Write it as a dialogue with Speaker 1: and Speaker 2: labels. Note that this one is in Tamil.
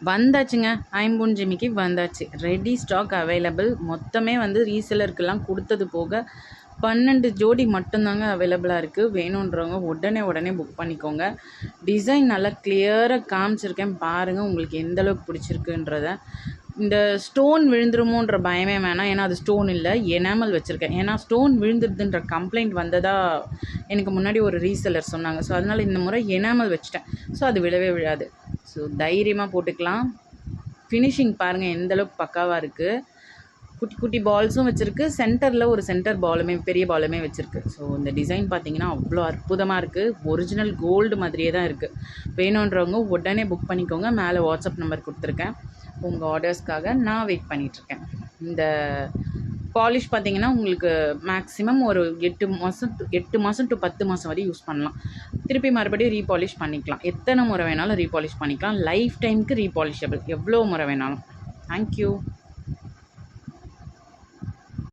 Speaker 1: வந்தாச்சுங்க. ஐம்பொன் ஜிமிக்கி வந்தாச்சு. Ready stock available. மொத்தமே வந்து ரீசெல்லருக்கெல்லாம் கொடுத்தது போக 12 ஜோடி மட்டும்தாங்க அவைலபிளாக இருக்குது. வேணுன்றவங்க உடனே புக் பண்ணிக்கோங்க. டிசைன் நல்லா கிளியராக காமிச்சிருக்கேன் பாருங்கள், உங்களுக்கு எந்தளவுக்கு பிடிச்சிருக்குன்றத. இந்த ஸ்டோன் விழுந்துருமோன்ற பயமே வேணாம், ஏன்னா அது ஸ்டோன் இல்லை, எனாமல் வச்சுருக்கேன். ஏன்னா ஸ்டோன் விழுந்துருதுன்ற கம்ப்ளைண்ட் வந்ததாக எனக்கு முன்னாடி ஒரு ரீசெல்லர் சொன்னாங்க. ஸோ அதனால் இந்த முறை எனாமல் வச்சுட்டேன். ஸோ அது விழவே விழாது. ஸோ தைரியமாக போட்டுக்கலாம். ஃபினிஷிங் பாருங்கள் எந்தளவுக்கு பக்காவாக இருக்குது. குட்டி குட்டி பால்ஸும் வச்சுருக்கு, சென்டரில் ஒரு சென்டர் பாலுமே பெரிய பாலுமே வச்சுருக்கு. ஸோ இந்த டிசைன் பார்த்திங்கன்னா அவ்வளோ அற்புதமாக இருக்குது. ஒரிஜினல் கோல்டு மாதிரியே தான் இருக்குது. வேணுன்றவங்க உடனே புக் பண்ணிக்கோங்க. மேலே வாட்ஸ்அப் நம்பர் கொடுத்துருக்கேன். உங்கள் ஆர்டர்ஸ்க்காக நான் வெயிட் பண்ணிகிட்ருக்கேன். இந்த பாலிஷ் பார்த்திங்கன்னா உங்களுக்கு மேக்ஸிமம் ஒரு 8 மாதம் டு 10 மாதம் வரை யூஸ் பண்ணலாம். திருப்பி மறுபடியும் ரீபாலிஷ் பண்ணிக்கலாம். எத்தனை முறை வேணாலும் ரீபாலிஷ் பண்ணிக்கலாம். லைஃப் டைமுக்கு ரீபாலிஷபிள், எவ்வளோ முறை வேணாலும். தேங்க்யூ.